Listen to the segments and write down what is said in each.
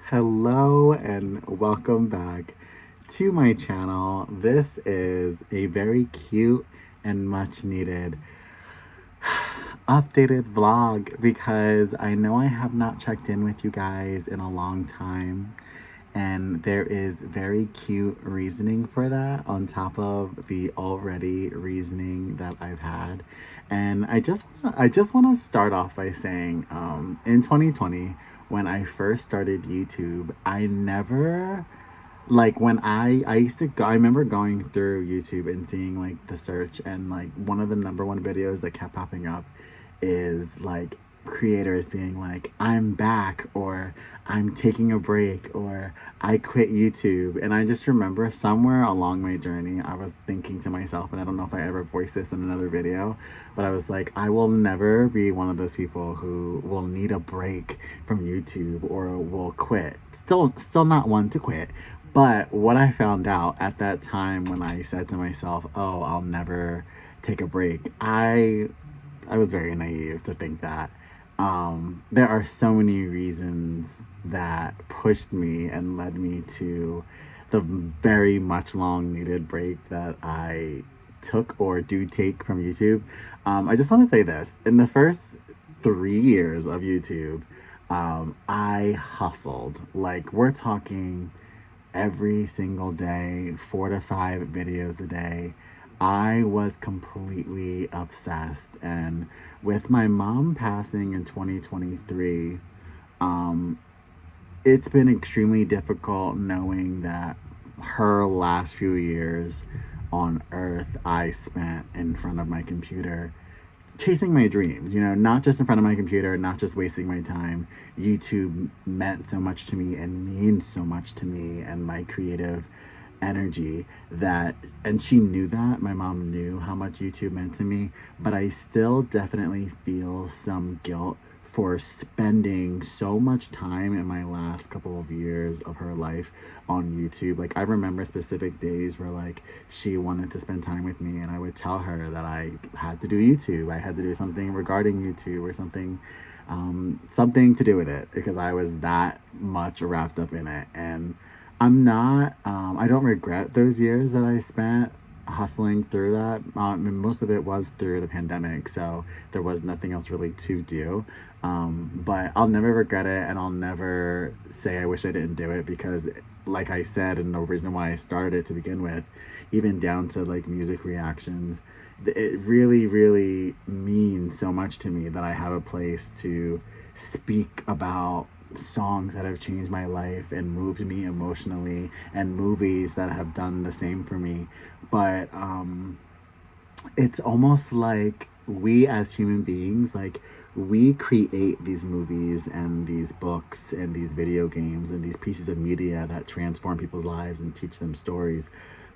Hello and welcome back to my channel. This is a very cute and much needed updated vlog because I know I have not checked in with you guys in a long time, and there is very cute reasoning for that on top of the already reasoning that I've had. And I just want to start off by saying in 2020, when I first started YouTube, I never like when I used to go, I remember going through YouTube and seeing like the search, and like one of the number one videos that kept popping up is like creators being like, I'm back, or I'm taking a break, or I quit YouTube. And I just remember somewhere along my journey I was thinking to myself, and I don't know if I ever voiced this in another video, but I was like, I will never be one of those people who will need a break from YouTube or will quit. Still not one to quit. But what I found out at that time when I said to myself, "Oh, I'll never take a break," I was very naive to think that. There are so many reasons that pushed me and led me to the very much long needed break that I took or do take from YouTube. I just want to say this: in the first 3 years of YouTube, I hustled. Like, we're talking every single day, 4 to 5 videos a day. I was completely obsessed. And with my mom passing in 2023, um, it's been extremely difficult knowing that her last few years on earth I spent in front of my computer chasing my dreams, not just in front of my computer, not just wasting my time. YouTube meant so much to me and means so much to me and my creative energy that, and she knew that. My mom knew how much YouTube meant to me, but I still definitely feel some guilt for spending so much time in my last couple of years of her life on YouTube. Like, I remember specific days where like she wanted to spend time with me and I would tell her that I had to do YouTube. I had to do something regarding YouTube or something to do with it because I was that much wrapped up in it. And I don't regret those years that I spent hustling through that. And most of it was through the pandemic, so there was nothing else really to do. But I'll never regret it, and I'll never say I wish I didn't do it because, like I said, and the reason why I started it to begin with, even down to like music reactions, it really, really means so much to me that I have a place to speak about songs that have changed my life and moved me emotionally, and movies that have done the same for me. But it's almost like we as human beings, like, we create these movies and these books and these video games and these pieces of media that transform people's lives and teach them stories,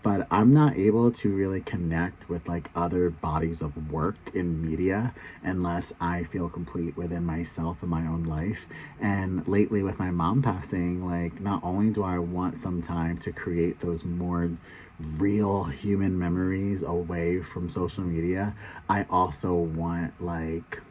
but I'm not able to really connect with like other bodies of work in media unless I feel complete within myself and my own life. And lately, with my mom passing, like, not only do I want some time to create those more real human memories away from social media, I also want like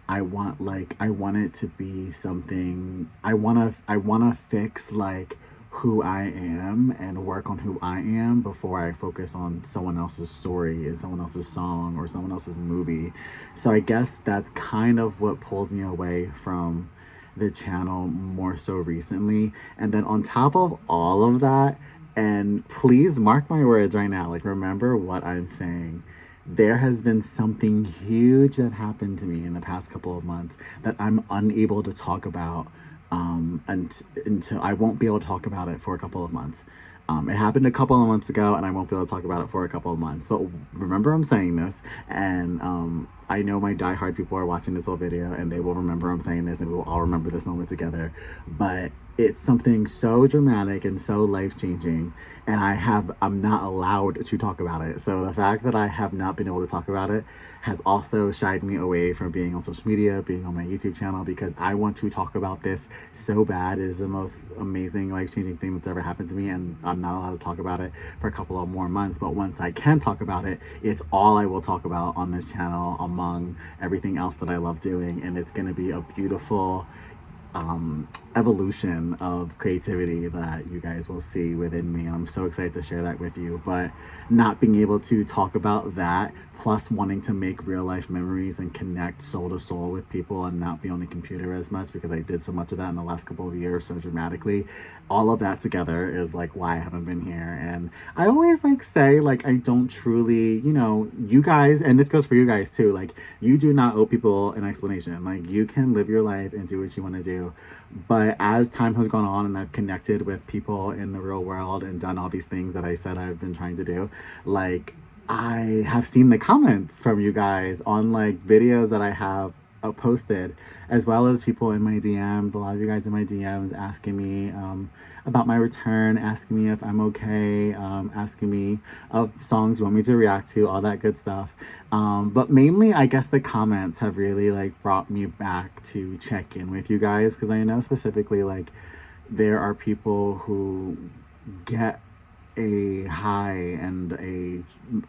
I want it to be something. I want to fix like who I am and work on who I am before I focus on someone else's story and someone else's song or someone else's movie. So I guess that's kind of what pulled me away from the channel more so recently. And then on top of all of that, and please mark my words right now, like, remember what I'm saying. There has been something huge that happened to me in the past couple of months that I'm unable to talk about, until I won't be able to talk about it for a couple of months. It happened a couple of months ago, and I won't be able to talk about it for a couple of months. So remember I'm saying this, and I know my diehard people are watching this whole video, and they will remember I'm saying this, and we will all remember this moment together. But it's something so dramatic and so life-changing, and I'm not allowed to talk about it. So the fact that I have not been able to talk about it has also shied me away from being on social media, being on my YouTube channel, because I want to talk about this so bad. It is the most amazing, life-changing thing that's ever happened to me, and I'm not allowed to talk about it for a couple of more months. But once I can talk about it, it's all I will talk about on this channel among everything else that I love doing, and it's going to be a beautiful evolution of creativity that you guys will see within me. And I'm so excited to share that with you. But not being able to talk about that, plus wanting to make real life memories and connect soul to soul with people and not be on the computer as much, because I did so much of that in the last couple of years so dramatically. All of that together is like why I haven't been here. And I always like say, like, I don't truly, you guys, and this goes for you guys too, like, you do not owe people an explanation. Like, you can live your life and do what you want to do. But as time has gone on and I've connected with people in the real world and done all these things that I said I've been trying to do, like, I have seen the comments from you guys on like videos that I have posted, as well as people in my DMs. A lot of you guys in my DMs asking me about my return, asking me if I'm okay, asking me of songs you want me to react to, all that good stuff. But mainly, I guess the comments have really like brought me back to check in with you guys, because I know specifically like there are people who get a high and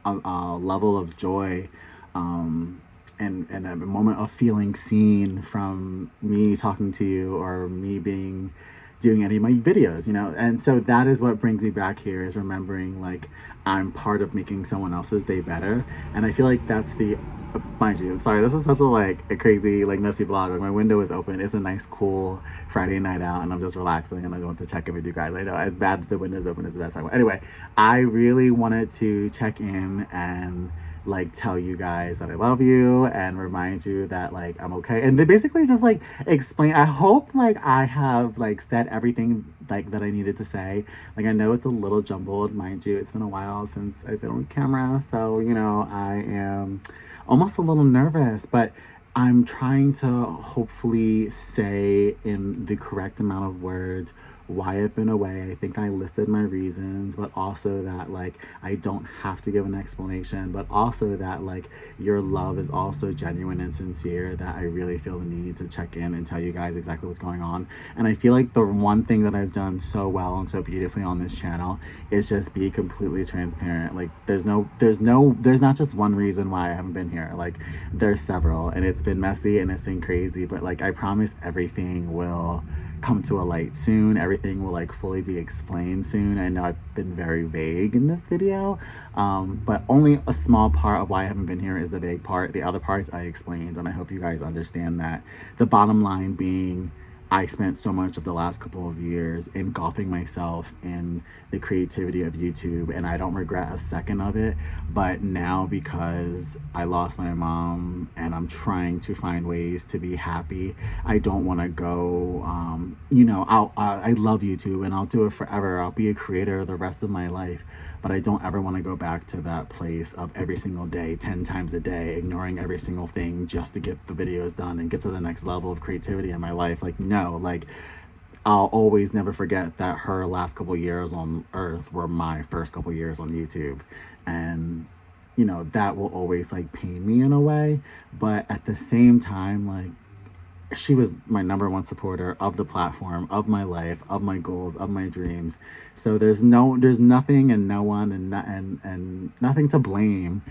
a level of joy, and a moment of feeling seen from me talking to you or me doing any of my videos, and so that is what brings me back here, is remembering like I'm part of making someone else's day better. And I feel like that's the mind you, sorry, this is such a like a crazy like messy vlog. Like, my window is open, it's a nice cool Friday night out, and I'm just relaxing, and I want to check in with you guys. I know as bad as the window's open is the best time. Anyway, I really wanted to check in and like tell you guys that I love you and remind you that like I'm okay, and they basically just like explain. I hope like I have like said everything like that I needed to say. Like, I know it's a little jumbled, mind you, it's been a while since I've been on camera, so I am almost a little nervous, but I'm trying to hopefully say in the correct amount of words why I've been away. I think I listed my reasons, but also that like I don't have to give an explanation, but also that like your love is also genuine and sincere, that I really feel the need to check in and tell you guys exactly what's going on. And I feel like the one thing that I've done so well and so beautifully on this channel is just be completely transparent. Like, there's not just one reason why I haven't been here. Like, there's several, and it's been messy and it's been crazy, but like I promise everything will come to a light soon. Everything will like fully be explained soon. I know I've been very vague in this video, but only a small part of why I haven't been here is the vague part. The other parts I explained, and I hope you guys understand that. The bottom line being, I spent so much of the last couple of years engulfing myself in the creativity of YouTube, and I don't regret a second of it. But now, because I lost my mom and I'm trying to find ways to be happy, I don't want to go, I love YouTube and I'll do it forever. I'll be a creator the rest of my life, but I don't ever want to go back to that place of every single day, 10 times a day, ignoring every single thing just to get the videos done and get to the next level of creativity in my life. Like, no, like, I'll always never forget that her last couple years on earth were my first couple years on YouTube. And that will always like pain me in a way, but at the same time, like, she was my number one supporter of the platform, of my life, of my goals, of my dreams. So there's nothing and no one and nothing to blame.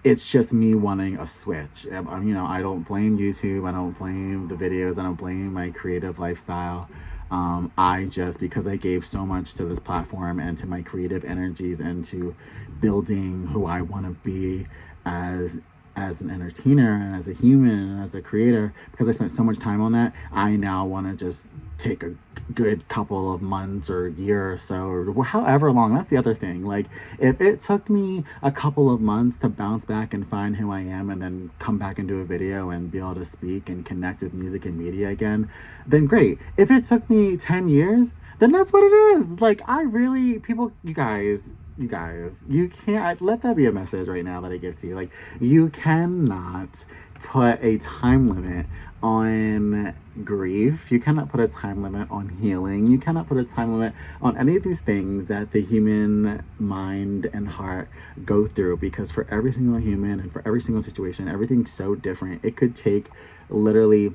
It's just me wanting a switch. I don't blame YouTube. I don't blame the videos. I don't blame my creative lifestyle. I just, because I gave so much to this platform and to my creative energies and to building who I want to be as an entertainer and as a human and as a creator, because I spent so much time on that, I now want to just take a good couple of months or a year or so, or however long. That's the other thing. Like, if it took me a couple of months to bounce back and find who I am and then come back and do a video and be able to speak and connect with music and media again, then great. If it took me 10 years, then that's what it is. Like, you can't, let that be a message right now that I give to you. Like, you cannot put a time limit on grief. You cannot put a time limit on healing. You cannot put a time limit on any of these things that the human mind and heart go through, because for every single human and for every single situation, everything's so different. It could take literally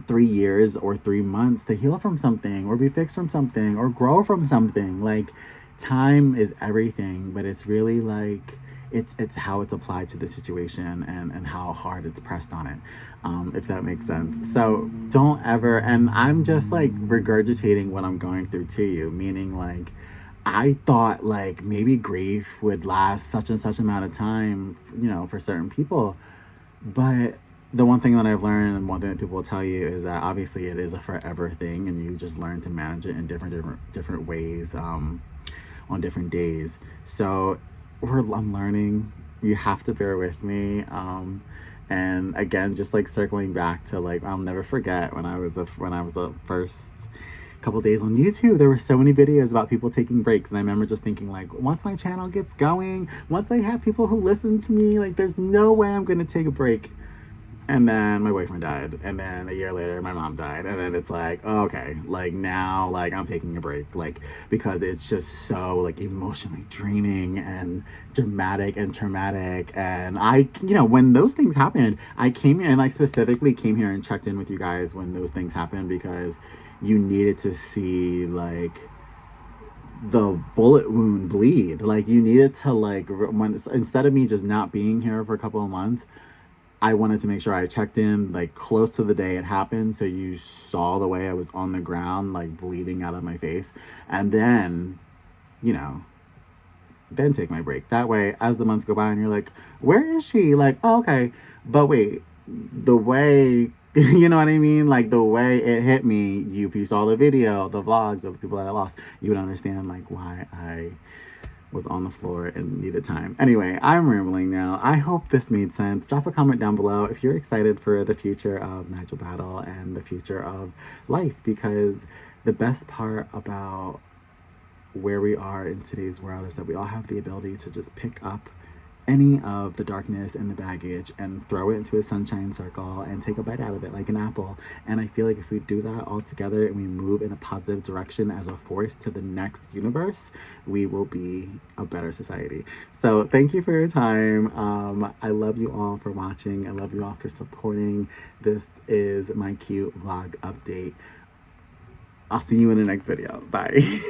3 years or 3 months to heal from something or be fixed from something or grow from something. Like, time is everything, but it's really like, it's how it's applied to the situation and how hard it's pressed on it, if that makes sense. So don't ever, and I'm just like regurgitating what I'm going through to you, meaning like I thought like maybe grief would last such and such amount of time, for certain people. But the one thing that I've learned, and one thing that people will tell you, is that obviously it is a forever thing, and you just learn to manage it in different ways, on different days. So I'm learning. You have to bear with me. And again, just like circling back to like, I'll never forget when I was a first couple days on YouTube, there were so many videos about people taking breaks, and I remember just thinking like, once my channel gets going, once I have people who listen to me, like there's no way I'm gonna take a break. And then my boyfriend died, and then a year later my mom died, and then it's like, okay, like now like I'm taking a break, like because it's just so like emotionally draining and dramatic and traumatic. And when those things happened, I came here, and I specifically came here and checked in with you guys when those things happened, because you needed to see like the bullet wound bleed. Like you needed to like when, instead of me just not being here for a couple of months, I wanted to make sure I checked in like close to the day it happened, so you saw the way I was on the ground like bleeding out of my face, and then you know then take my break. That way, as the months go by and you're like, where is she? Like, oh, okay. But wait, the way, you know what I mean? Like, the way it hit me, if you saw the video, the vlogs of the people that I lost, you would understand, like, why I was on the floor and needed time. Anyway, I'm rambling now. I hope this made sense. Drop a comment down below if you're excited for the future of Nigel Battle and the future of life, because the best part about where we are in today's world is that we all have the ability to just pick up any of the darkness and the baggage and throw it into a sunshine circle and take a bite out of it like an apple. And I feel like if we do that all together and we move in a positive direction as a force to the next universe, we will be a better society. So thank you for your time. I love you all for watching. I love you all for supporting. This is my cute vlog update. I'll see you in the next video. Bye.